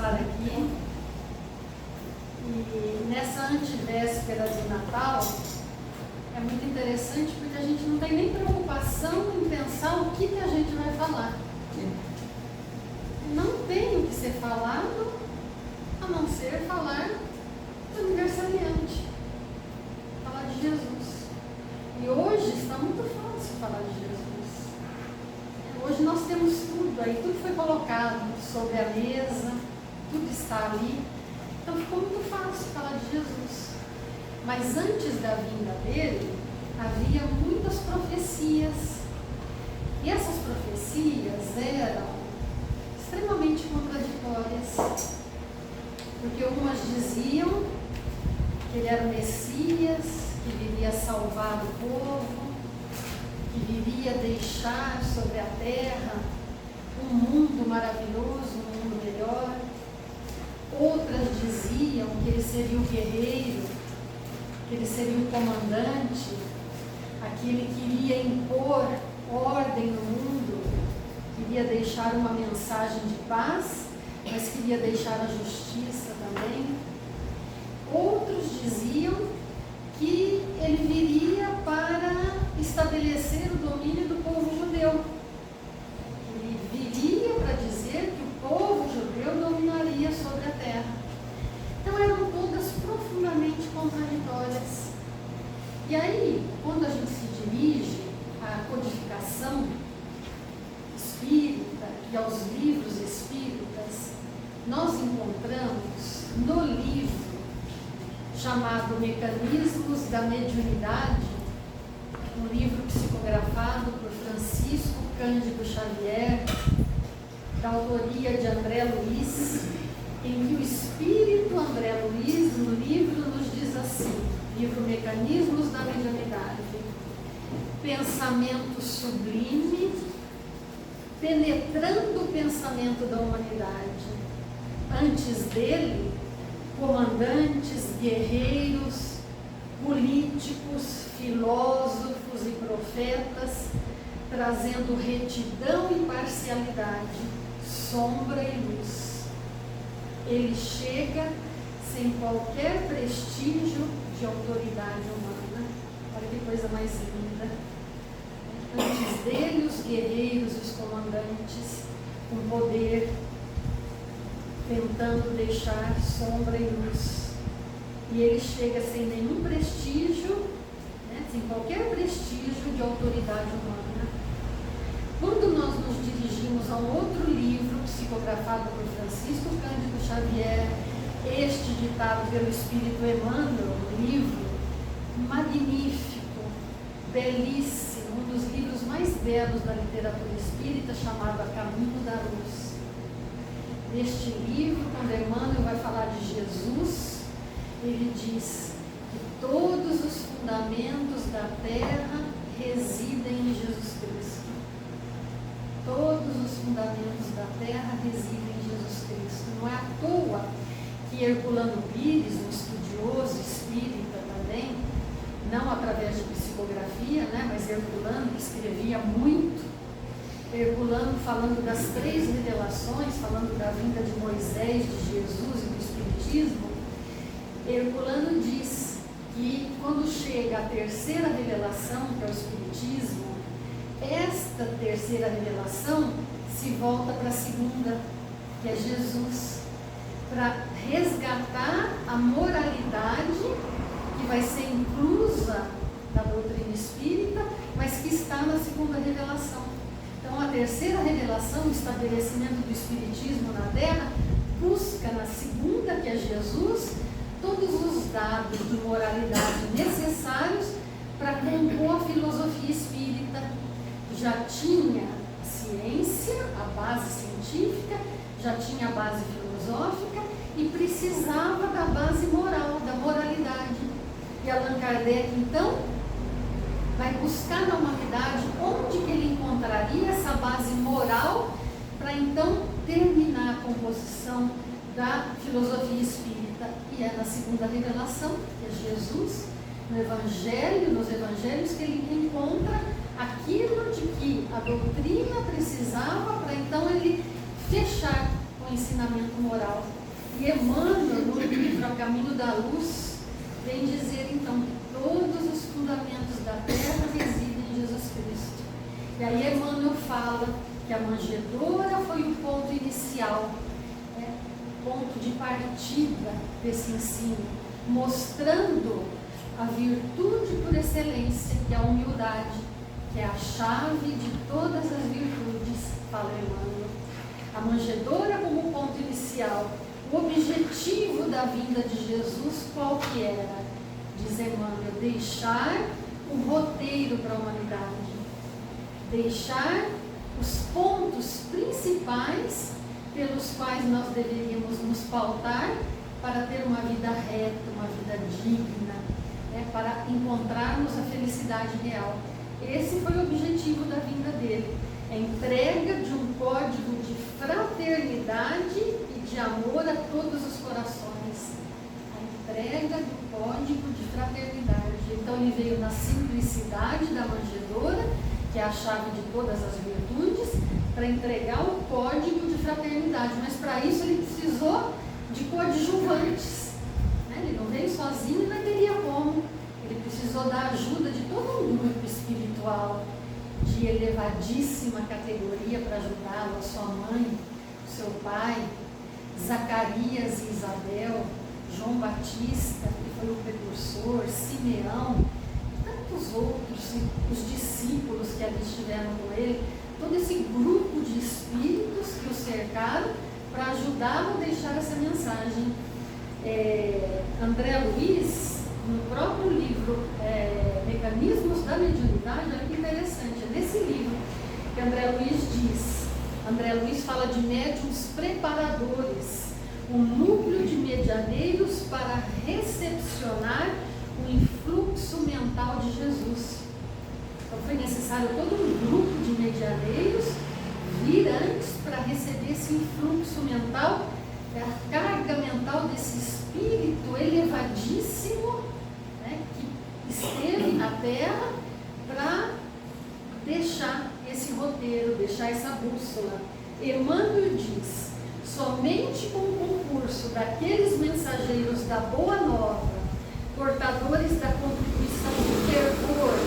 estar aqui. E nessa antevéspera de Natal, é muito interessante porque a gente não tem nem preocupação em pensar o que a gente vai falar. Não tem o que ser falado, a não ser falar do aniversariante, falar de Jesus. E hoje está muito fácil falar de Jesus. Hoje nós temos tudo aí, tudo foi colocado sobre a mesa, tudo está ali. Então ficou muito fácil falar de Jesus. Mas antes da vinda dele, havia muitas profecias. E essas profecias eram extremamente contraditórias. Porque algumas diziam que ele era o Messias, que viria salvar o povo, que viria deixar sobre a terra um mundo maravilhoso, um mundo melhor. Outras diziam que ele seria o guerreiro, que ele seria o comandante, aquele que iria impor ordem no mundo, queria deixar uma mensagem de paz, mas queria deixar a justiça também. Outros diziam que ele viria para estabelecer o domínio do povo judeu. Ele viria para dizer que o povo judeu dominaria sobre a terra. Então eram todas profundamente contraditórias. E aí, quando a gente se dirige à codificação espírita e aos livros espíritas, nós encontramos no livro chamado Mecanismos da Mediunidade, um livro psicografado por Francisco Cândido Xavier, da autoria de André Luiz, em que o espírito André Luiz, no livro, nos diz assim, livro Mecanismos da Mediunidade: pensamento sublime, penetrando o pensamento da humanidade. Antes dele, comandantes, guerreiros, políticos, filósofos e profetas, trazendo retidão e parcialidade, sombra e luz. Ele chega sem qualquer prestígio de autoridade humana. Olha que coisa mais linda. Antes dele, os guerreiros, os comandantes, com poder, tentando deixar sombra e luz. E ele chega sem nenhum prestígio, sem qualquer prestígio de autoridade humana. Quando nós nos dirigimos a um outro livro, psicografado por Francisco Cândido Xavier, este ditado pelo Espírito Emmanuel, um livro magnífico, belíssimo, um dos livros mais belos da literatura espírita, chamado A Caminho da Luz. Neste livro, quando Emmanuel vai falar de Jesus, ele diz que todos os fundamentos da terra residem em Jesus Cristo. Todos os fundamentos da terra residem em Jesus Cristo. Não é à toa que Herculano Pires, um estudioso espírita também, não através de psicografia, mas Herculano, que escrevia muito, Herculano falando das 3 revelações, falando da vinda de Moisés, de Jesus e do Espiritismo, Herculano diz que quando chega a 3ª revelação, que é o Espiritismo, esta 3ª revelação se volta para a 2ª, que é Jesus, para resgatar a moralidade que vai ser inclusa na doutrina espírita, mas que está na 2ª revelação. Então, a 3ª revelação, o estabelecimento do Espiritismo na Terra, busca na 2ª, que é Jesus, todos os dados de moralidade necessários para compor a filosofia espírita. Já tinha a ciência, a base científica, já tinha a base filosófica e precisava da base moral, da moralidade. E Allan Kardec, então, vai buscar na humanidade onde que ele encontraria essa base moral para então terminar a composição da filosofia espírita. E é na 2ª revelação, que é Jesus, no Evangelho, nos Evangelhos, que ele encontra aquilo de que a doutrina precisava para então ele fechar com um ensinamento moral. E Emmanuel, no livro A Caminho da Luz, vem dizer então que todos os fundamentos da terra residem em Jesus Cristo. E aí Emmanuel fala que a manjedoura foi o ponto inicial, ponto de partida desse ensino, mostrando a virtude por excelência, que é a humildade, que é a chave de todas as virtudes, fala Emmanuel. A manjedoura como ponto inicial, o objetivo da vinda de Jesus, qual que era? Diz Emmanuel, deixar um roteiro para a humanidade, deixar os pontos principais pelos quais nós deveríamos nos pautar para ter uma vida reta, uma vida digna, para encontrarmos a felicidade real. Esse foi o objetivo da vinda dele, a entrega de um código de fraternidade e de amor a todos os corações. A entrega do código de fraternidade. Então ele veio na simplicidade da manjedoura, que é a chave de todas as virtudes, para entregar o código de fraternidade. Mas para isso ele precisou de coadjuvantes. Ele não veio sozinho e não teria como. Ele precisou da ajuda de todo um grupo espiritual de elevadíssima categoria para ajudá-lo, a sua mãe, o seu pai, Zacarias e Isabel, João Batista, que foi o precursor, Simeão, e tantos outros, os discípulos que ali estiveram com ele, todo esse grupo de espíritos que o cercaram para ajudá-lo a deixar essa mensagem. André Luiz, no próprio livro Mecanismos da Mediunidade, olha que interessante, é nesse livro que André Luiz diz, André Luiz fala de médiuns preparadores, um núcleo de medianeiros para recepcionar o influxo mental de Jesus. Então foi necessário todo um grupo de medianeiros vir antes para receber esse influxo mental, a carga mental desse espírito elevadíssimo, que esteve na Terra para deixar esse roteiro, deixar essa bússola. Emmanuel diz, somente com o concurso daqueles mensageiros da Boa Nova, portadores da contribuição do fervor,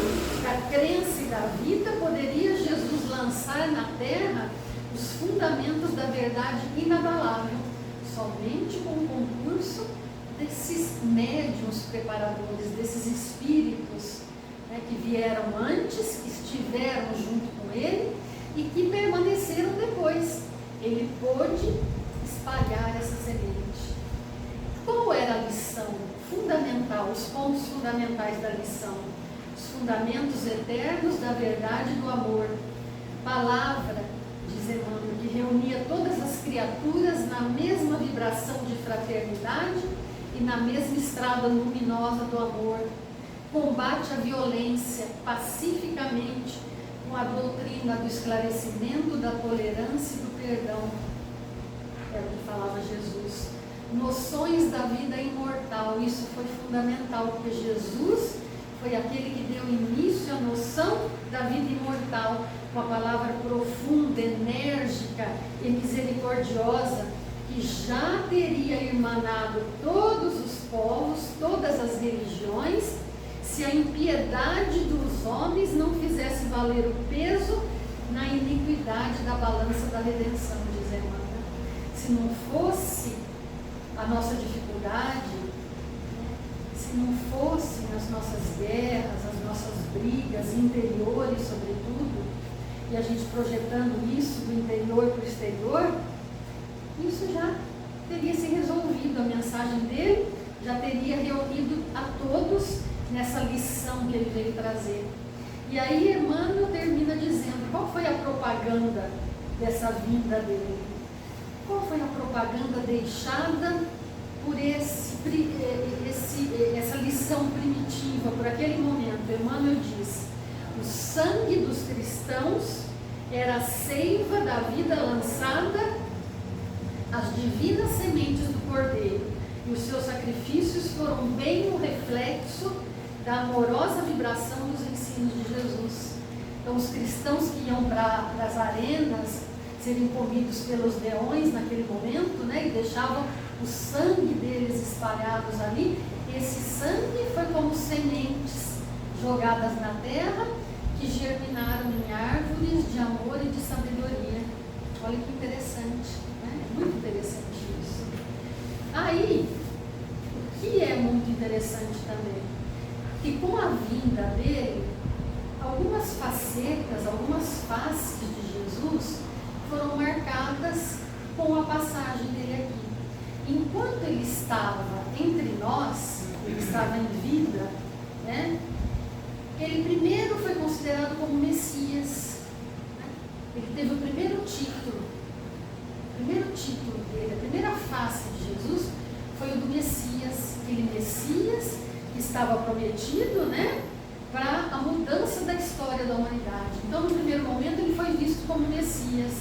da crença e da vida, poderia Jesus lançar na Terra os fundamentos da verdade inabalável. Somente com o concurso desses médiuns preparadores, desses espíritos que vieram antes, que estiveram junto com ele e que permaneceram depois. Ele pôde espalhar essa semente. Qual era a lição fundamental, os pontos fundamentais da lição? Os fundamentos eternos da verdade e do amor. Palavra, diz Emmanuel, que reunia todas as criaturas na mesma vibração de fraternidade e na mesma estrada luminosa do amor. Combate a violência pacificamente com a doutrina do esclarecimento, da tolerância e do perdão. É o que falava Jesus. Noções da vida imortal, isso foi fundamental, porque Jesus foi aquele que deu início à noção da vida imortal, com a palavra profunda, enérgica e misericordiosa, que já teria irmanado todos os povos, todas as religiões, se a impiedade dos homens não fizesse valer o peso na iniquidade da balança da redenção, diz Emmanuel. Se não fosse a nossa dificuldade, se não fossem as nossas guerras, as nossas brigas interiores, sobretudo, e a gente projetando isso do interior para o exterior, isso já teria se resolvido. A mensagem dele já teria reunido a todos nessa lição que ele veio trazer. E aí Emmanuel termina dizendo qual foi a propaganda dessa vinda dele. Qual foi a propaganda deixada por essa lição primitiva, por aquele momento? Emmanuel diz, o sangue dos cristãos era a seiva da vida lançada às divinas sementes do Cordeiro, e os seus sacrifícios foram bem o reflexo da amorosa vibração dos ensinos de Jesus. Então os cristãos que iam para as arenas serem comidos pelos leões naquele momento, né? E deixavam o sangue deles espalhados ali. Esse sangue foi como sementes jogadas na terra, que germinaram em árvores de amor e de sabedoria. Olha que interessante, né? Muito interessante isso. Aí, o que é muito interessante também, que com a vinda dele, algumas facetas, algumas faces de Jesus foram marcadas com a passagem dele aqui. Enquanto ele estava entre nós, ele estava em vida, né? Ele primeiro foi considerado como Messias, né? Ele teve o primeiro título dele, a primeira face de Jesus foi o do Messias, aquele Messias que estava prometido, né, para a mudança da história da humanidade. Então, no primeiro momento, ele foi visto como Messias.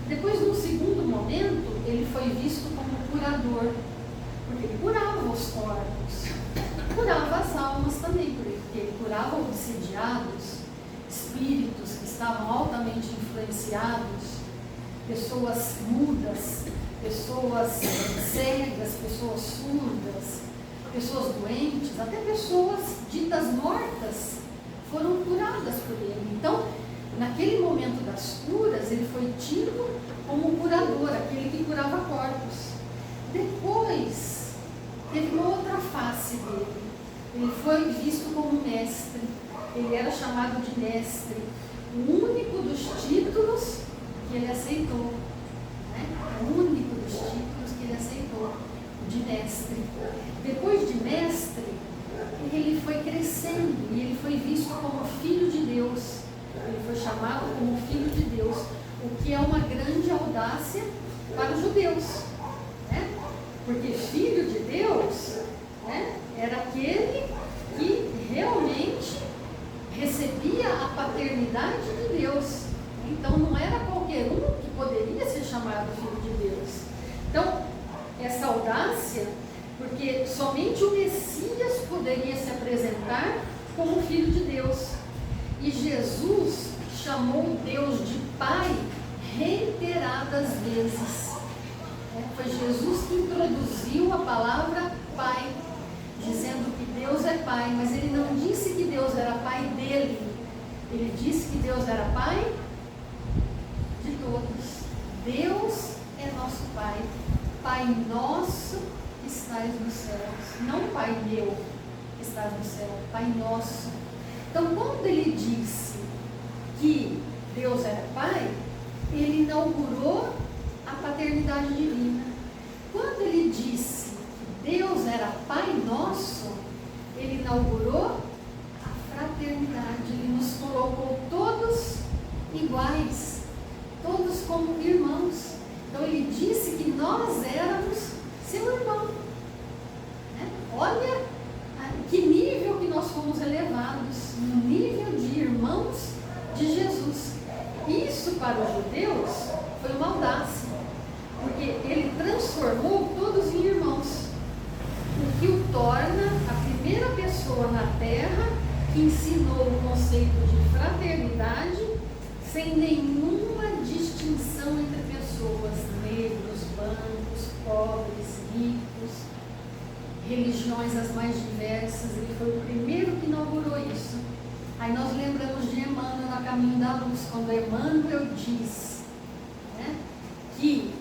Depois, no segundo momento, ele foi visto como curador, porque ele curava os corpos, curava as almas também, porque ele curava obsidiados, espíritos que estavam altamente influenciados, pessoas mudas, pessoas cegas, pessoas surdas, pessoas doentes, até pessoas ditas mortas foram curadas por ele. Então, naquele momento das curas, ele foi tido como curador, aquele que curava corpos. Depois, teve uma outra face dele. Ele foi visto como mestre. Ele era chamado de mestre. O único dos títulos que ele aceitou. Né? O único dos títulos que ele aceitou. De mestre. Depois de mestre, ele foi crescendo e ele foi visto como filho de Deus. Ele foi chamado como filho de Deus, o que é uma grande audácia para os judeus, né? Porque filho de Deus, né, era aquele que realmente recebia a paternidade de Deus. Então não era qualquer um que poderia ser chamado filho de Deus. Então, essa audácia, porque somente o Messias poderia se apresentar como filho de Deus. E Jesus chamou Deus de Pai reiteradas vezes. Foi Jesus que introduziu a palavra Pai, dizendo que Deus é Pai, mas ele não disse que Deus era Pai dele. Ele disse que Deus era Pai de todos. Deus é nosso Pai. Pai nosso que estás nos céus. Não Pai meu que estás no céu, Pai nosso. Então, quando ele disse que Deus era Pai, ele inaugurou a paternidade divina. Quando ele disse que Deus era Pai nosso, ele inaugurou a fraternidade. Ele nos colocou todos iguais, todos como irmãos. Então, ele disse que nós éramos seu irmão. Né? Olha que nível que nós fomos elevados, no nível de irmãos de Jesus. Isso para os judeus foi uma audácia, porque ele transformou todos em irmãos, o que o torna a primeira pessoa na terra que ensinou o conceito de fraternidade sem nenhuma distinção entre pessoas, negros, brancos, pobres, ricos, religiões as mais diversas. Ele foi o primeiro que inaugurou isso. Aí nós lembramos de Emmanuel no Caminho da Luz, quando Emmanuel diz, né, que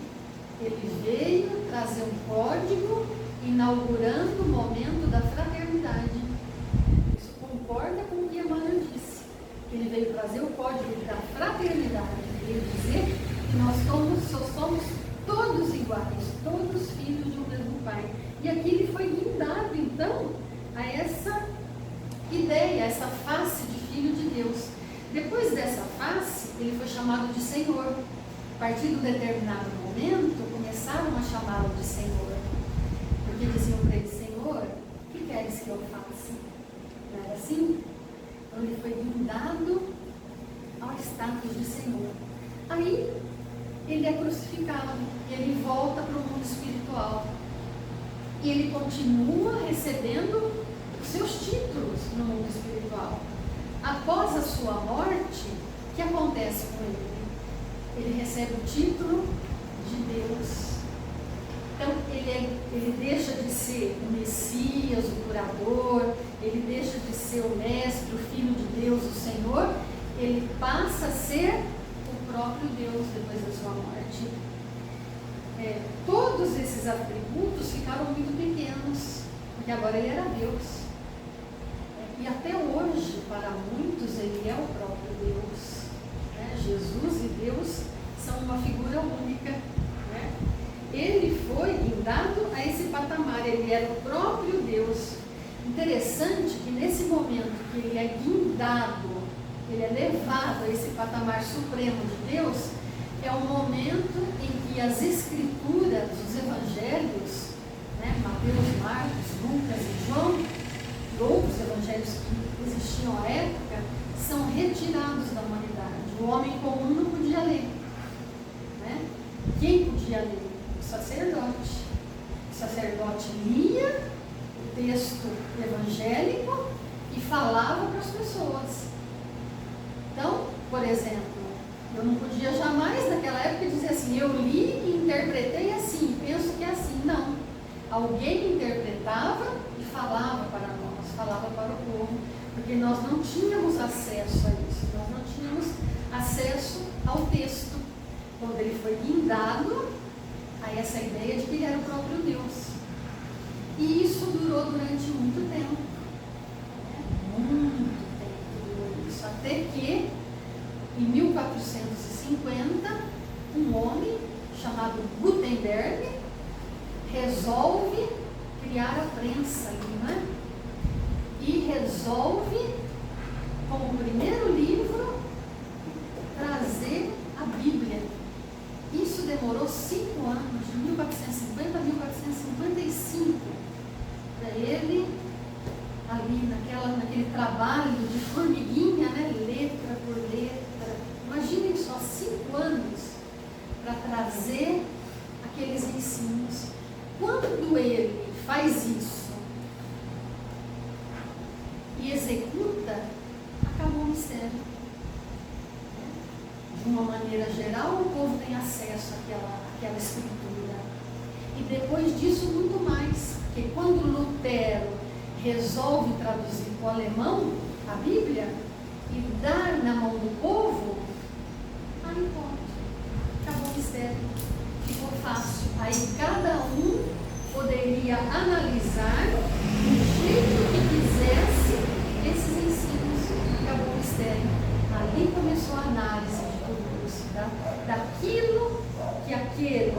ele veio trazer um código inaugurando o momento da fraternidade. Isso concorda com o que Emmanuel disse, que ele veio trazer o código da fraternidade. Ele veio dizer que nós somos todos iguais, todos filhos de um mesmo Pai. E aqui ele foi guindado, então, a essa ideia, a essa face de filho de Deus. Depois dessa face, ele foi chamado de Senhor. A partir de um determinado momento, começaram a chamá-lo de Senhor. Porque diziam para ele: Senhor, o que queres que eu faça? Não era assim? Então ele foi guindado ao status de Senhor. Aí, ele é crucificado, ele volta para o mundo espiritual. E ele continua recebendo os seus títulos no mundo espiritual. Após a sua morte, o que acontece com ele? ele recebe o título de Deus. Então, ele deixa de ser o Messias, o curador, ele deixa de ser o Mestre, o Filho de Deus, o Senhor, ele passa a ser o próprio Deus depois da sua morte. Todos esses atributos ficaram muito pequenos, porque agora ele era Deus. E até hoje, para muitos, ele é o próprio Deus. Jesus e Deus são uma figura única. Ele foi guindado a esse patamar, ele era o próprio Deus. Interessante que nesse momento que ele é guindado, ele é levado a esse patamar supremo de Deus, é o momento em que as escrituras, os evangelhos, Mateus, Marcos, Lucas e João, e outros evangelhos que existiam à época, são retirados da humanidade. O homem comum não podia ler. Quem podia ler? O sacerdote. O sacerdote lia o texto evangélico e falava para as pessoas. Então, por exemplo, eu não podia jamais naquela época dizer assim, eu li e interpretei assim, penso que é assim. Não. Alguém interpretava e falava para nós, falava para o povo, porque nós não tínhamos acesso a isso, nós não tínhamos acesso ao texto. Quando ele foi guindado a essa ideia de que ele era o próprio Deus. E isso durou durante muito tempo. Muito tempo durou isso. Até que, em 1450, um homem chamado Gutenberg resolve criar a prensa alemã e resolve, como primeiro livro, trazer a Bíblia. Isso demorou 5 anos, de 1450 a 1455, para ele, ali naquele trabalho de formiguinha, letra por letra. Imaginem só, 5 anos para trazer aqueles ensinos. Quando ele faz isso e executa, acabou o mistério. De uma maneira geral, o povo tem acesso àquela escritura. E depois disso, muito mais. Porque quando Lutero resolve traduzir para o alemão a Bíblia e dar na mão do povo, aí pronto, acabou o mistério. Ficou fácil. Aí cada um poderia analisar do jeito que quisesse esses ensinos. Acabou o mistério. Ali começou a análise de tudo isso, daquilo que aquele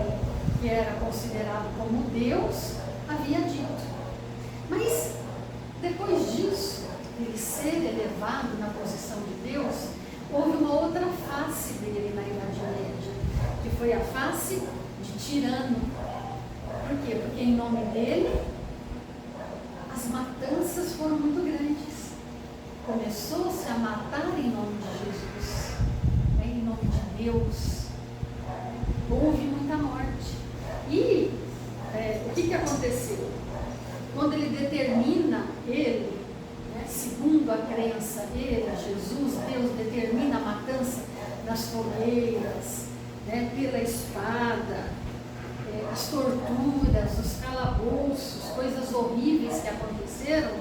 que era considerado como Deus havia dito. Mas depois disso, ele ser elevado na posição de Deus, houve uma outra face dele na Idade Média, que foi a face de tirano. Por quê? Porque em nome dele as matanças foram muito grandes. Começou-se a matar em nome de Jesus, em nome de Deus. Houve muita morte. E o que aconteceu? Quando ele determina, segundo a crença, Jesus, Deus determina a matança nas fogueiras, pela espada, as torturas, os calabouços, coisas horríveis que aconteceram,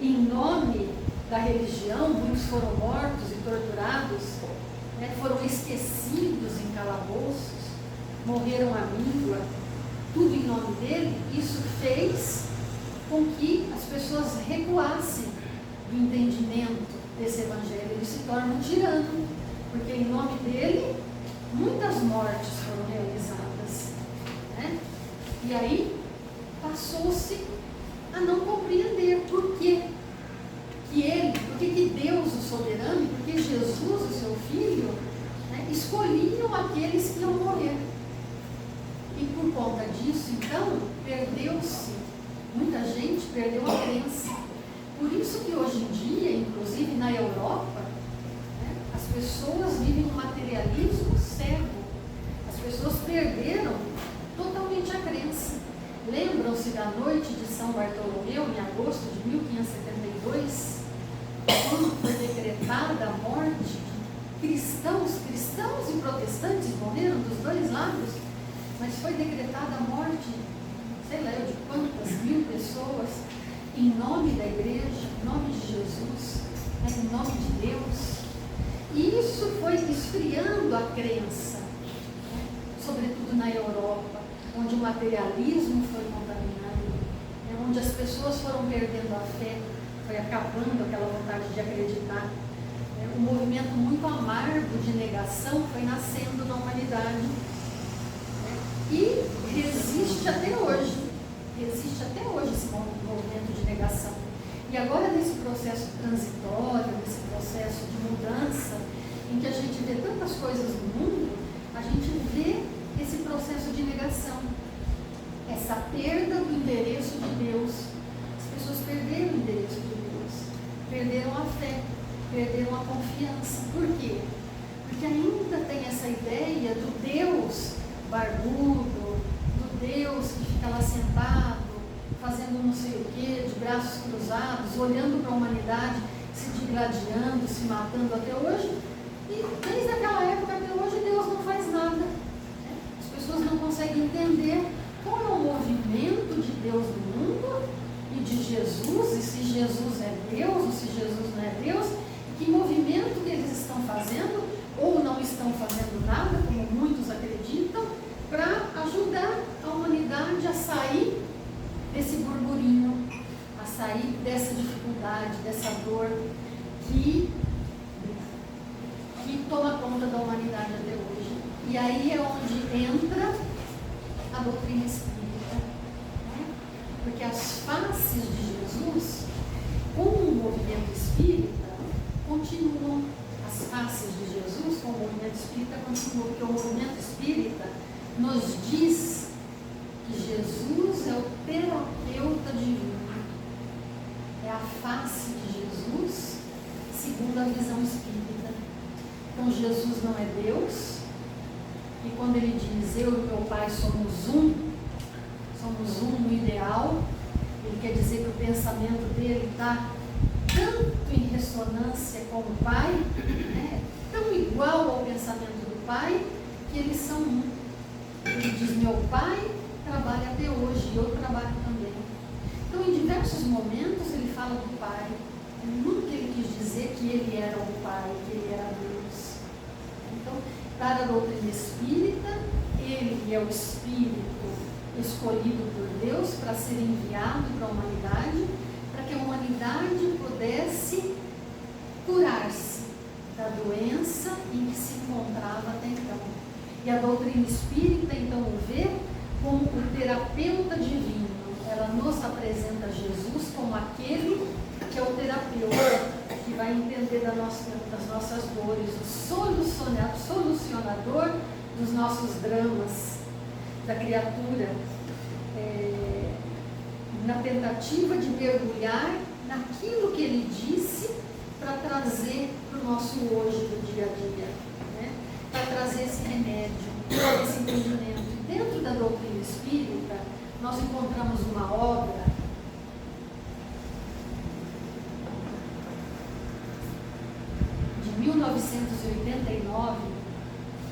em nome da religião, muitos foram mortos e torturados, foram esquecidos em calabouços, morreram à míngua, tudo em nome dele. Isso fez com que as pessoas recuassem do entendimento desse evangelho. Ele se torna um tirano, porque em nome dele muitas mortes foram realizadas. E aí passou-se a não compreender por quê. Por que Deus, o soberano, porque Jesus, o seu filho, escolhiam aqueles que iam morrer. E por conta disso, então, perdeu-se, muita gente perdeu a crença. Por isso que hoje em dia, inclusive na Europa, as pessoas vivem um materialismo cego. As pessoas perderam totalmente a crença. Lembram-se da noite de São Bartolomeu, em agosto de 1572, quando foi decretada a morte cristãos e protestantes morreram dos dois lados, mas foi decretada a morte, sei lá eu de quantas mil pessoas, em nome da igreja, em nome de Jesus, né, em nome de Deus. E isso foi esfriando a crença, né, sobretudo na Europa, onde o materialismo foi contaminado, né, onde as pessoas foram perdendo a fé, foi acabando aquela vontade de acreditar. Um movimento muito amargo de negação foi nascendo na humanidade, né, e resiste até hoje esse movimento de negação. E agora, nesse processo transitório, nesse processo de mudança, em que a gente vê tantas coisas no mundo, a gente vê esse processo de negação, essa perda do endereço de Deus. As pessoas perderam o endereço de Deus, perderam a fé, perderam a confiança. Por quê? Porque ainda tem essa ideia do Deus barbudo, do Deus que fica lá sentado, fazendo não sei o quê, de braços cruzados, olhando para a humanidade, se digladiando, se matando até hoje. E desde aquela época até hoje Deus não faz nada, né? As pessoas não conseguem entender qual é o movimento de Deus no mundo e de Jesus, e se Jesus é Deus ou se Jesus não é Deus, e que movimento que eles estão fazendo ou não estão fazendo nada, como muitos acreditam, para ajudar a humanidade a sair desse burburinho, a sair dessa dificuldade, dessa dor que toma conta da humanidade até hoje. E aí é onde entra a doutrina espírita, né? Porque as faces de Jesus, com o movimento espírita, continuam. As faces de Jesus com o movimento espírita continuam, porque o movimento espírita nos diz que Jesus é o terapeuta divino, é a face de Jesus segundo a visão espírita. Então Jesus não é Deus, e quando ele diz eu e meu Pai somos um no ideal, ele quer dizer que o pensamento dele está tanto em ressonância com o Pai, né, tão igual ao pensamento do Pai, que eles são um. Ele diz meu Pai trabalha até hoje, e eu trabalho também. Então, em diversos momentos, ele fala do Pai. Nunca ele quis dizer que ele era o Pai, que ele era Deus. Então, para a doutrina espírita, ele é o Espírito escolhido por Deus para ser enviado para a humanidade, para que a humanidade pudesse curar-se da doença em que se encontrava até então. E a doutrina espírita, então, o vê como o terapeuta divino. Ela nos apresenta Jesus como aquele que é o terapeuta, que vai entender das nossas dores, o solucionador dos nossos dramas, da criatura, na tentativa de mergulhar naquilo que ele disse para trazer para o nosso hoje do dia a dia, né? Para trazer esse remédio, esse entendimento. E dentro da doutrina espírita, nós encontramos uma obra de 1989,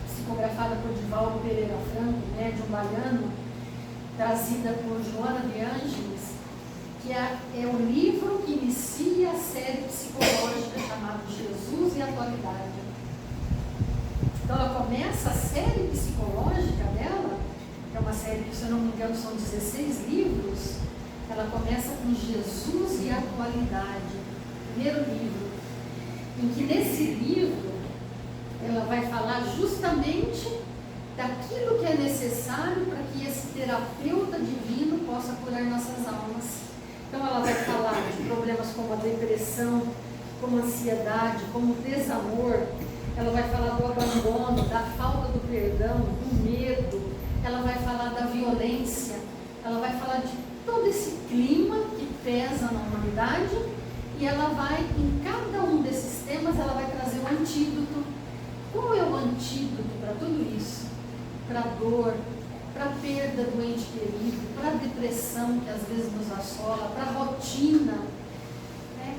psicografada por Divaldo Pereira Franco, médium baiano, trazida por Joana de Ângeles, que é o livro que inicia a série psicológica chamada Jesus e a Atualidade. Então ela começa a série psicológica dela, que é uma série que, se eu não me engano, são 16 livros. Ela começa com Jesus e a Atualidade, primeiro livro, em que nesse livro ela vai falar justamente daquilo que é necessário para que esse terapeuta divino possa curar nossas almas. Então ela vai falar de problemas como a depressão, como a ansiedade, como o desamor. Ela vai falar do abandono, da falta do perdão, do medo. Ela vai falar da violência. Ela vai falar de todo esse clima que pesa na humanidade. E ela vai, em cada um desses temas, ela vai trazer um antídoto. Qual é o antídoto para tudo isso? Para a dor, para a perda do ente querido, para a depressão que às vezes nos assola, para a rotina.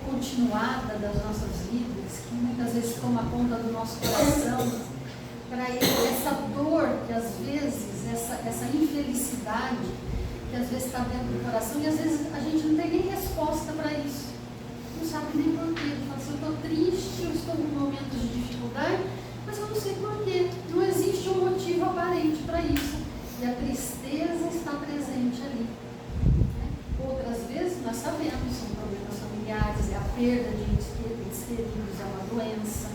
continuada das nossas vidas, que muitas vezes toma conta do nosso coração, para essa dor que às vezes, essa infelicidade que às vezes está dentro do coração, e às vezes a gente não tem nem resposta para isso, não sabe nem porquê. Fala assim, eu estou triste, eu estou em momentos de dificuldade, mas eu não sei porquê, não existe um motivo aparente para isso, e a tristeza está presente ali. Outras vezes nós sabemos, são problemas familiares, é a perda de entes queridos, é uma doença,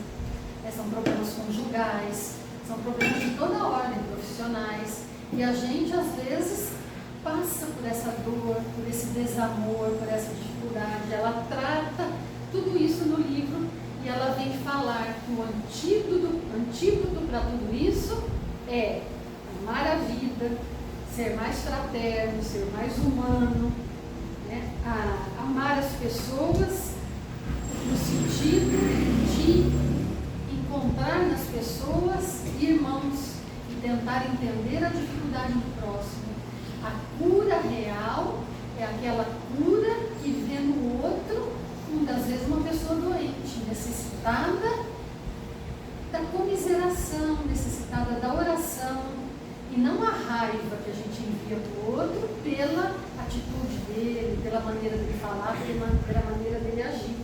são problemas conjugais, são problemas de toda ordem, profissionais, e a gente às vezes passa por essa dor, por esse desamor, por essa dificuldade. Ela trata tudo isso no livro e ela vem falar que o antídoto para tudo isso é amar a vida, ser mais fraterno, ser mais humano, né? Amar as pessoas no sentido de encontrar nas pessoas irmãos e tentar entender a dificuldade do próximo. A cura real é aquela cura que vê no outro, muitas vezes uma pessoa doente, necessitada da comiseração, necessitada da oração, e não a raiva que a gente envia para o outro pela atitude dele, pela maneira dele falar, pela maneira dele agir.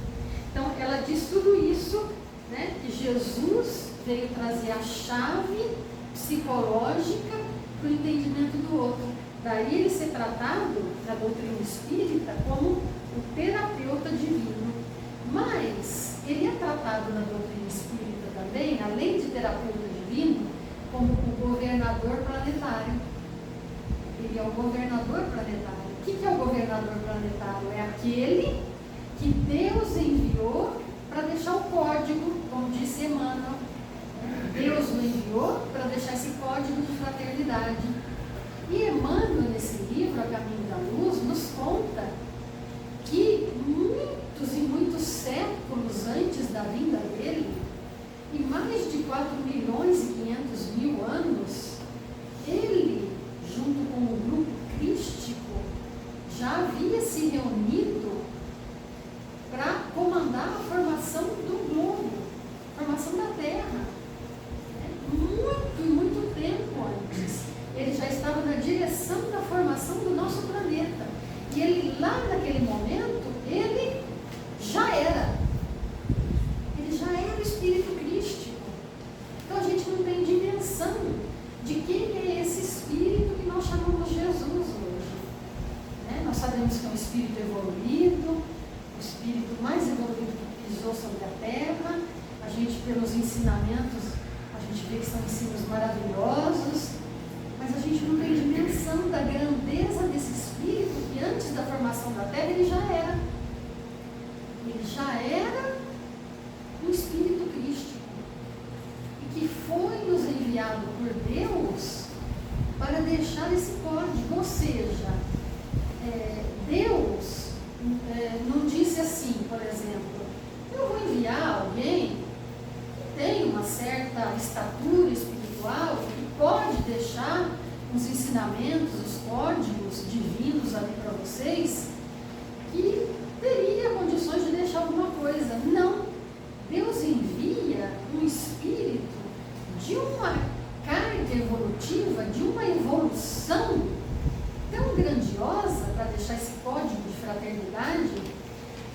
Então, ela diz tudo isso, né, que Jesus veio trazer a chave psicológica para o entendimento do outro. Daí ele ser tratado na doutrina espírita como o terapeuta divino. Mas ele é tratado na doutrina espírita também, além de terapeuta divino, como o governador planetário. Ele é o governador planetário. O que é o governador planetário? É aquele que Deus enviou para deixar o código, como disse Emmanuel. Deus o enviou para deixar esse código de fraternidade. E Emmanuel, nesse livro, A Caminho da Luz, nos conta que muitos e muitos séculos antes da vinda dele, e mais de 4.500.000 anos, ele, junto com o grupo crístico, já havia se reunido para comandar a formação do globo, a formação da Terra. Muito tempo antes. Ele já estava na direção da formação do nosso planeta. E ele, lá naquele momento, ele já era. Ele já era o Espírito Crístico. Então a gente não tem dimensão de quem é esse Espírito que nós chamamos Jesus hoje. Né? Nós sabemos que é um Espírito evoluído, o Espírito mais evoluído que pisou sobre a Terra. A gente, pelos ensinamentos, a gente vê que são ensinos maravilhosos. Mas a gente não tem dimensão da grandeza desse Espírito que antes da formação da Terra ele já era. Ele já era um Espírito Crístico. E que foi nos enviado por Deus para deixar esse código. Ou seja, Deus não disse assim, por exemplo, eu vou enviar alguém que tem uma certa estatura espiritual, que pode deixar os ensinamentos, os códigos divinos ali para vocês, que teria condições de deixar alguma coisa. Não. Deus envia um espírito de uma carga evolutiva, de uma evolução tão grandiosa para deixar esse código de fraternidade,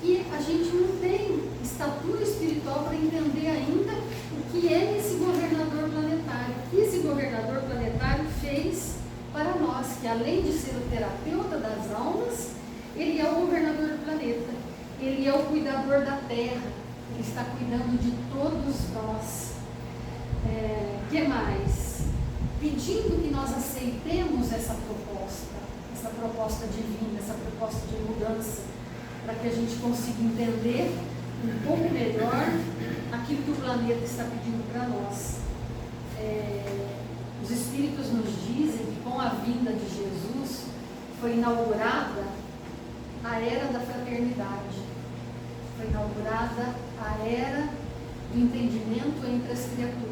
que a gente não tem estatura espiritual para entender ainda o que é esse governador planetário. O que esse governador planetário fez para nós, que além de ser o terapeuta das almas, ele é o governador do planeta, ele é o cuidador da Terra, ele está cuidando de todos nós. Que mais? Pedindo que nós aceitemos essa proposta divina, essa proposta de mudança, para que a gente consiga entender um pouco melhor aquilo que o planeta está pedindo para nós. Os Espíritos nos dizem que com a vinda de Jesus foi inaugurada a era da fraternidade, foi inaugurada a era do entendimento entre as criaturas.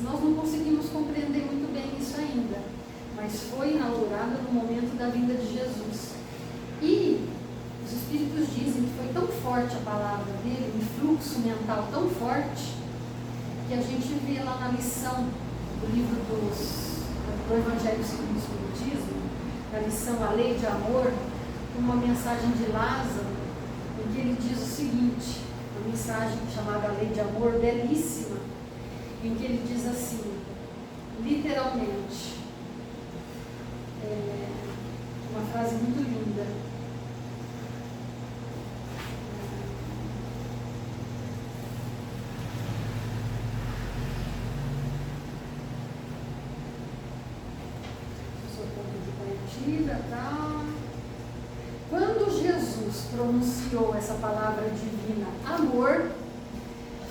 Nós não conseguimos compreender muito bem isso ainda, mas foi inaugurada no momento da vinda de Jesus. E Os espíritos dizem que foi tão forte a palavra dele, um fluxo mental tão forte, que a gente vê lá na lição do livro do Evangelho segundo o Espiritismo, na lição A Lei de Amor, uma mensagem de Lázaro, em que ele diz o seguinte, uma mensagem chamada A Lei de Amor, belíssima, em que ele diz assim, literalmente, uma frase muito linda. Quando Jesus pronunciou essa palavra divina, amor,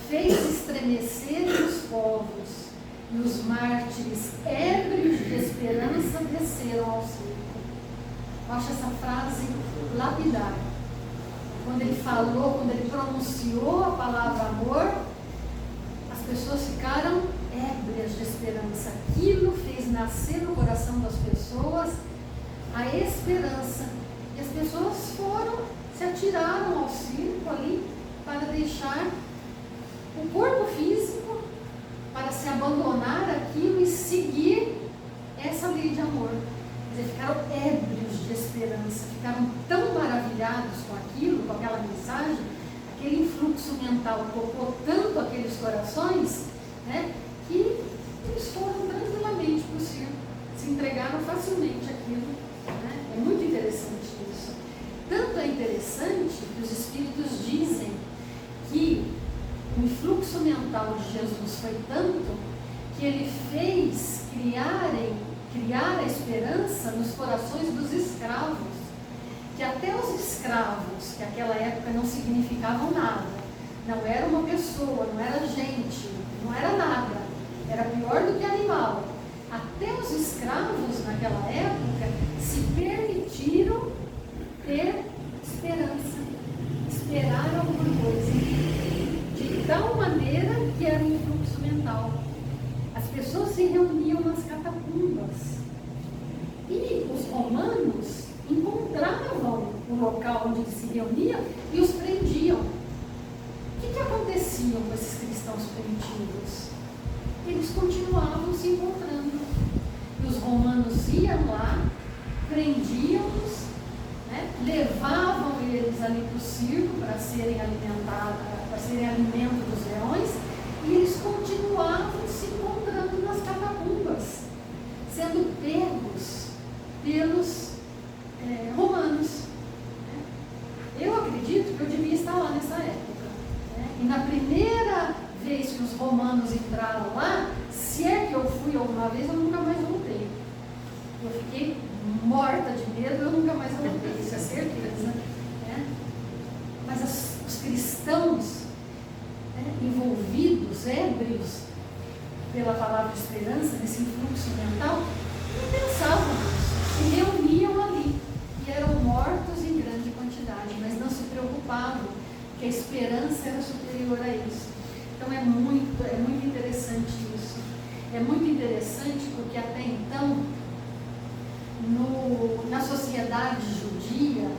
fez estremecer os povos, e os mártires ébrios de esperança desceram ao circo. Eu acho essa frase lapidar. Quando ele falou, quando ele pronunciou a palavra amor, as pessoas ficaram ébrias de esperança. Aquilo fez nascer no coração das pessoas a esperança. E as pessoas se atiraram ao circo ali para deixar o corpo físico, para se abandonar aquilo e seguir essa lei de amor. Quer dizer, ficaram ébrios de esperança, ficaram tão maravilhados com aquilo, com aquela mensagem, aquele influxo mental tocou tanto aqueles corações, né, que eles foram tranquilamente para o circo, se entregaram facilmente àquilo. Né? É muito interessante isso. Tanto é interessante que os espíritos dizem que o influxo mental de Jesus foi tanto que ele fez criar a esperança nos corações dos escravos, que até os escravos, que naquela época não significavam nada, não era uma pessoa, não era gente, não era nada, era pior do que animal. Até os escravos naquela época se permitiram ter esperança, esperaram alguma coisa, de tal maneira que era um influxo mental. As pessoas se reuniam nas catacumbas e os romanos encontravam o local onde eles se reuniam e os prendiam. O que acontecia com esses cristãos primitivos? Eles continuavam se encontrando. E os romanos iam lá, prendiam-os, né, levavam eles ali para o circo para serem alimentados, para serem alimento dos leões, e eles continuavam se encontrando nas catacumbas, sendo pegos pelos romanos. Eu acredito que eu devia estar lá nessa época. Né? E na primeira vez que os romanos entraram lá, se é que eu fui alguma vez, eu nunca mais voltei. Eu fiquei morta de medo, eu nunca mais voltei, isso é certeza. Né? Mas os cristãos, né, envolvidos, ébrios pela palavra esperança, nesse influxo mental, não pensavam nisso, se reuniam ali e eram mortos em grande quantidade, mas não se preocupavam, que a esperança era superior a isso. Então é muito interessante isso. É muito interessante porque até então, na sociedade judia,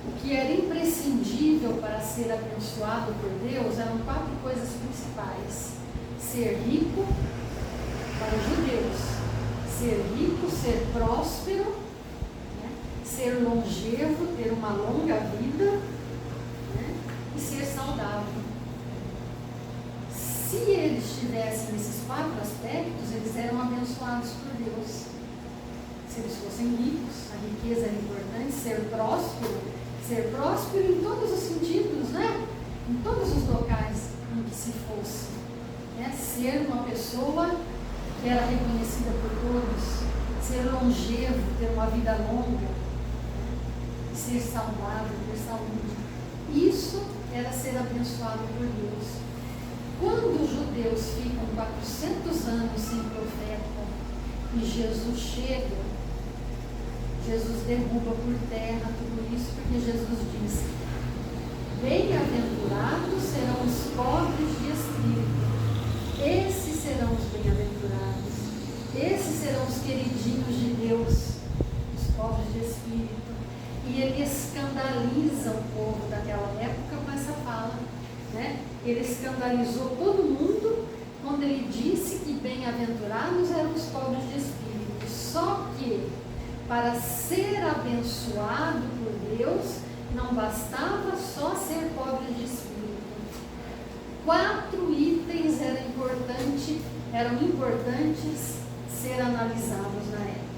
o que era imprescindível para ser abençoado por Deus eram 4 coisas principais: ser rico para os judeus, ser rico, ser próspero, né? Ser longevo, ter uma longa vida, né? E ser saudável. Se eles tivessem esses 4 aspectos, eles eram abençoados por Deus. Se eles fossem ricos, a riqueza era importante, ser próspero em todos os sentidos, né? Em todos os locais em que se fosse. Né? Ser uma pessoa que era reconhecida por todos, ser longevo, ter uma vida longa, né? Ser saudável, ter saúde. Isso era ser abençoado por Deus. Quando os judeus ficam 400 anos sem profeta e Jesus chega, Jesus derruba por terra tudo isso, porque Jesus diz: bem-aventurados serão os pobres de espírito, esses serão os bem-aventurados, esses serão os queridinhos de Deus, os pobres de espírito. e ele escandaliza o povo daquela época com essa fala, né? Ele escandalizou todo mundo quando ele disse que bem-aventurados eram os pobres de espírito. Só que, para ser abençoado por Deus, não bastava só ser pobre de espírito. 4 itens eram importantes ser analisados na época.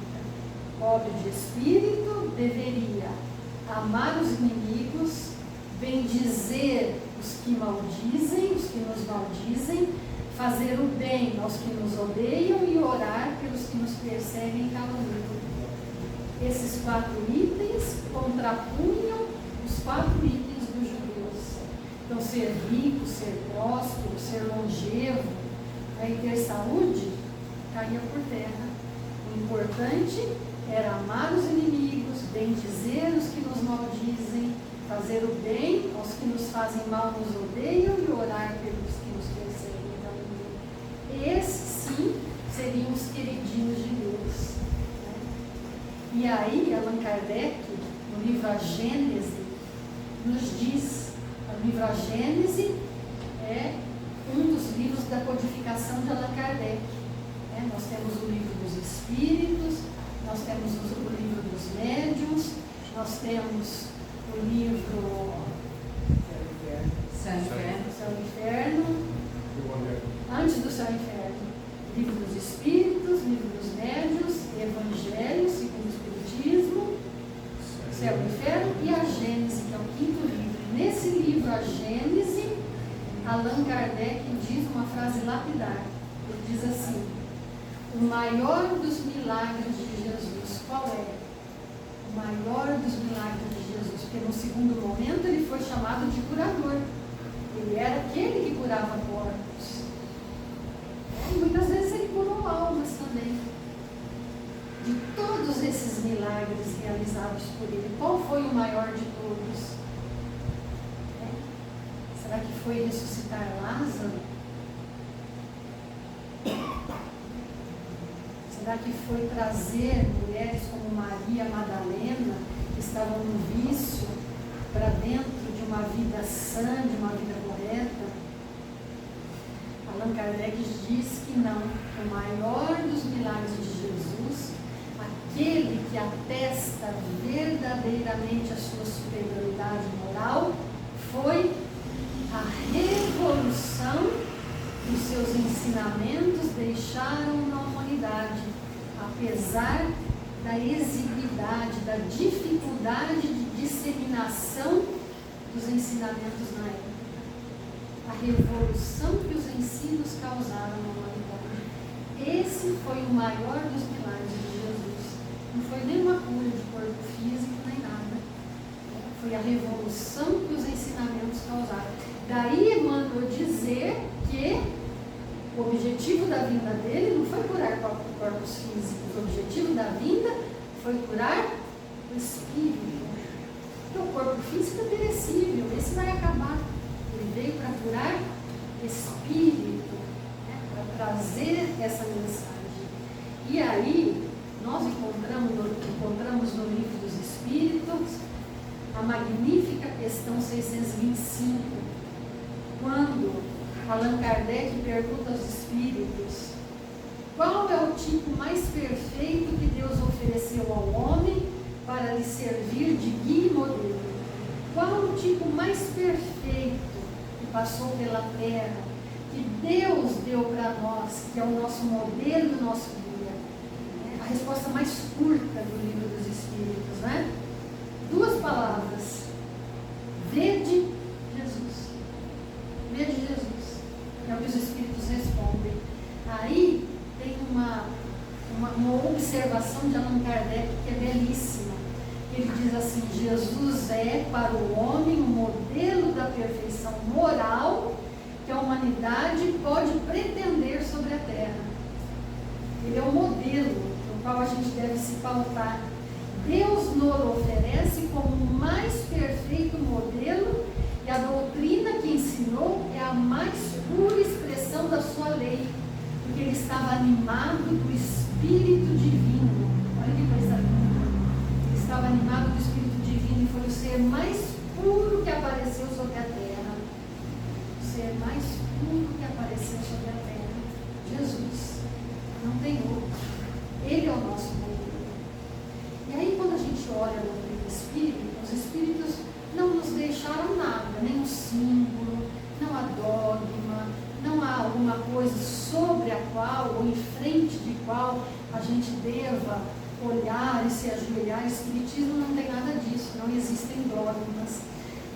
Pobre de espírito deveria amar os inimigos, bendizer os que maldizem, os que nos maldizem, fazer o bem aos que nos odeiam e orar pelos que nos perseguem e caluniam. Esses 4 itens contrapunham os 4 itens dos judeus. Então, ser rico, ser próspero, ser longevo, e ter saúde, caía por terra. O importante era amar os inimigos, bendizer os que nos maldizem, fazer o bem aos que nos fazem mal, nos odeiam e orar pelos que nos perseguem e caluniam. Esses, sim, seriam os queridinhos de Deus. E aí, Allan Kardec, no livro A Gênese, nos diz, o livro A Gênese é um dos livros da codificação de Allan Kardec. Nós temos o livro dos Espíritos, nós temos o livro dos Médiuns, nós temos o livro Céu e Inferno, antes do Céu e Inferno, livro dos Espíritos, livro dos Médiuns, Evangelho, segundo o Espiritismo, Céu e Inferno e a Gênese, que é o 5º livro. Nesse livro, a Gênese, Allan Kardec diz uma frase lapidar. Ele diz assim: o maior dos milagres de Jesus, qual é? O maior dos milagres de Jesus, porque no segundo momento ele foi chamado de curador. Ele era aquele que curava corpos. E muitas vezes ele curou almas também. De todos esses milagres realizados por ele, qual foi o maior de todos? Será que foi ressuscitar Lázaro? Será que foi trazer mulheres como Maria Madalena, que estavam no vício, para dentro de uma vida sã, de uma vida correta? Allan Kardec diz que não. O maior dos milagres de Jesus, aquele que atesta verdadeiramente a sua superioridade moral, foi a revolução que os seus ensinamentos deixaram na humanidade, apesar da exiguidade, da dificuldade de disseminação dos ensinamentos na época. A revolução que os ensinos causaram na humanidade. Esse foi o maior dos milagres de Jesus. Não foi nenhuma cura de corpo físico, nem nada. Foi a revolução que os ensinamentos causaram. Daí Emmanuel dizer que o objetivo da vinda dele não foi curar corpos físicos, o objetivo da vinda foi curar o espírito. Porque o corpo físico é perecível, esse vai acabar. Ele veio para curar espírito, para trazer essa mensagem. E aí, nós encontramos no Livro dos Espíritos a magnífica questão 625, quando Allan Kardec pergunta aos espíritos: qual é o tipo mais perfeito que Deus ofereceu ao homem para lhe servir de guia e modelo? Qual o tipo mais perfeito que passou pela terra, que Deus deu para nós, que é o nosso modelo e o nosso guia? A resposta mais curta do Livro dos Espíritos, né? 2 palavras: vede Jesus. Vede Jesus. É o que os Espíritos respondem. Aí tem uma observação de Allan Kardec que é belíssima. Ele diz assim: Jesus é para o homem o modelo da perfeição moral que a humanidade pode pretender sobre a terra. Ele é o modelo no qual a gente deve se pautar. Deus nos oferece como o mais perfeito modelo, e a doutrina que ensinou é a mais pura expressão da sua lei, porque ele estava animado do Espírito Divino. Olha que coisa linda! Ele estava animado do Espírito Divino. quem foi o ser mais puro que apareceu sobre a terra. O ser mais puro que apareceu sobre a terra. Jesus. Não tem outro. Ele é o nosso modelo. E aí, quando a gente olha no livro espírita, os espíritos não nos deixaram nada, nem um símbolo, não há dogma, não há alguma coisa sobre a qual, ou em frente de qual, a gente deva olhar e se ajoelhar. O espiritismo não tem nada disso, não existem dogmas.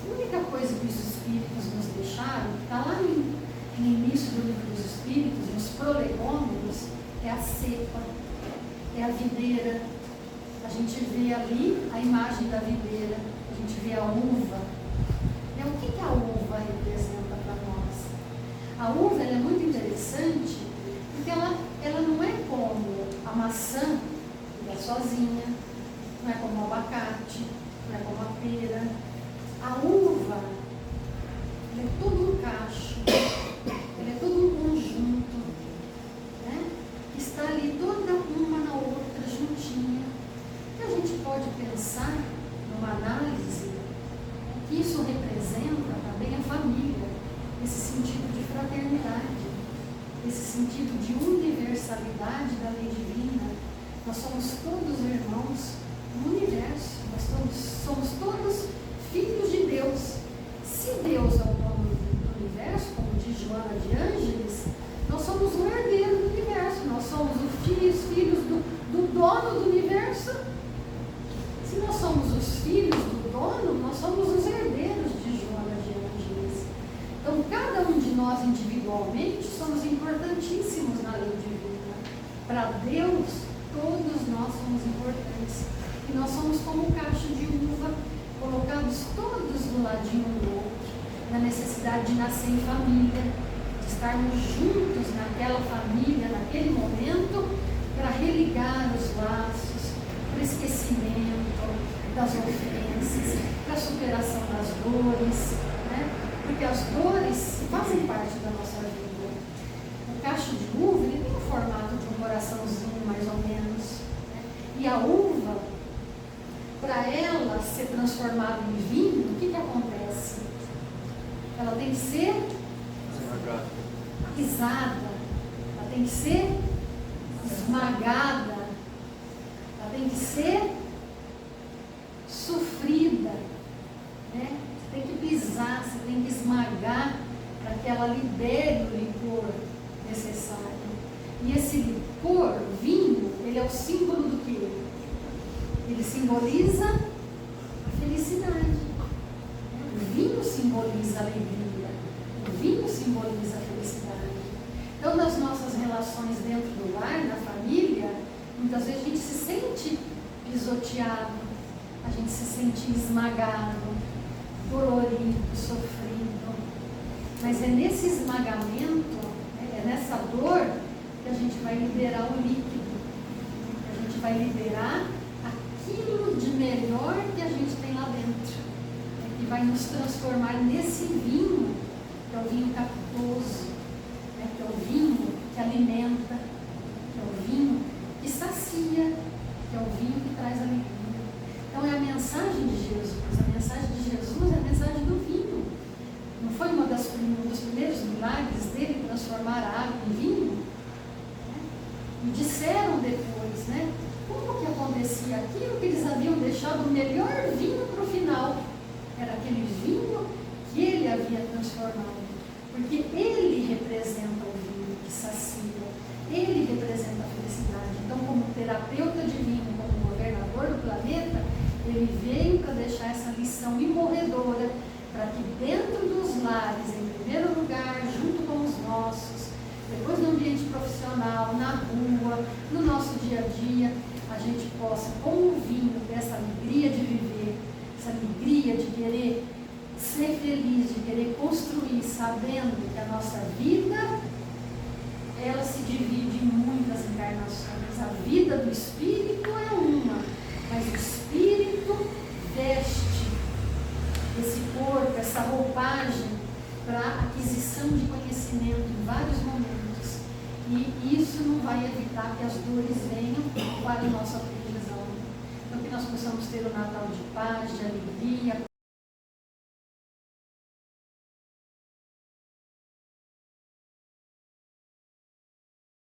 A única coisa que os espíritos nos deixaram, que está lá no início do livro dos espíritos, nos prolegômenos, é a cepa, é a videira. A gente vê ali a imagem da videira, a gente vê a uva. O que a uva representa para nós? A uva ela é muito interessante porque ela não é como a maçã, que é sozinha, não é como o abacate, não é como a pera. A uva ela é todo um cacho, ela é todo um conjunto, né? Que está ali toda uma na outra juntinha. E a gente pode pensar numa análise que isso representa também a família, esse sentido de fraternidade, esse sentido de universalidade da lei divina. Nós somos todos irmãos no universo, somos todos filhos de Deus. Se Deus é o dono do universo, como diz Joana de Ângeles, nós somos o herdeiro do universo, nós somos os filhos do dono do universo. Se nós somos os filhos do dono, nós somos os herdeiros de Joana de Ângeles. Então, cada um de nós individualmente somos importantíssimos na lei divina. Para Deus, todos nós somos importantes. E nós somos como um cacho de uva, colocados todos do ladinho um do outro, na necessidade de nascer em família, de estarmos juntos naquela família, naquele momento, para religar os laços, para esquecimento das ofensas, para a superação das dores, né? Porque as dores fazem parte da nossa vida. O cacho de uva ele tem o formato de um coraçãozinho, mais ou menos, né? E a uva, para ela ser transformada em vinho, o que acontece? Ela tem que ser pisada, ela tem que ser esmagada, ela tem que ser sofrida, né? Você tem que pisar, você tem que esmagar para que ela libere o licor necessário. E esse licor, vinho, ele é o símbolo do quê? Ele simboliza a felicidade. O vinho simboliza a alegria. O vinho simboliza a felicidade. Então, nas nossas relações dentro do lar, na família, muitas vezes a gente se sente pisoteado, a gente se sente esmagado, dolorido, sofrido. Mas é nesse esmagamento, é nessa dor que a gente vai liberar o líquido, que a gente vai liberar aquilo de melhor que a gente tem lá dentro, que vai nos transformar nesse vinho, que é o vinho capitoso, que é o vinho que alimenta, que é o vinho que sacia, que é o vinho que traz alegria. Então é a mensagem de Jesus. A mensagem de Jesus é a mensagem do vinho. Não foi um dos primeiros milagres dele transformar a água em vinho? E disseram depois, né? Como que acontecia aquilo que eles haviam deixado o melhor vinho para o final? Era aquele vinho que ele havia transformado. Porque ele representa o vinho que sacia. Ele representa a felicidade. Então, como terapeuta divino, como governador do planeta, ele veio para deixar essa lição imorredora para que dentro dos lares, em primeiro lugar, junto com os nossos, depois no ambiente profissional, na rua, no nosso dia a dia, a gente possa, com o vinho, ter essa alegria de viver, essa alegria de querer ser feliz, de querer construir, sabendo que a nossa vida, ela se divide em muitas encarnações. A vida do espírito é uma, mas o espírito veste esse corpo, essa roupagem para aquisição de conhecimento em vários momentos. E isso não vai evitar que as dores venham para a nossa previsão. Então que nós possamos ter um Natal de paz, de alegria,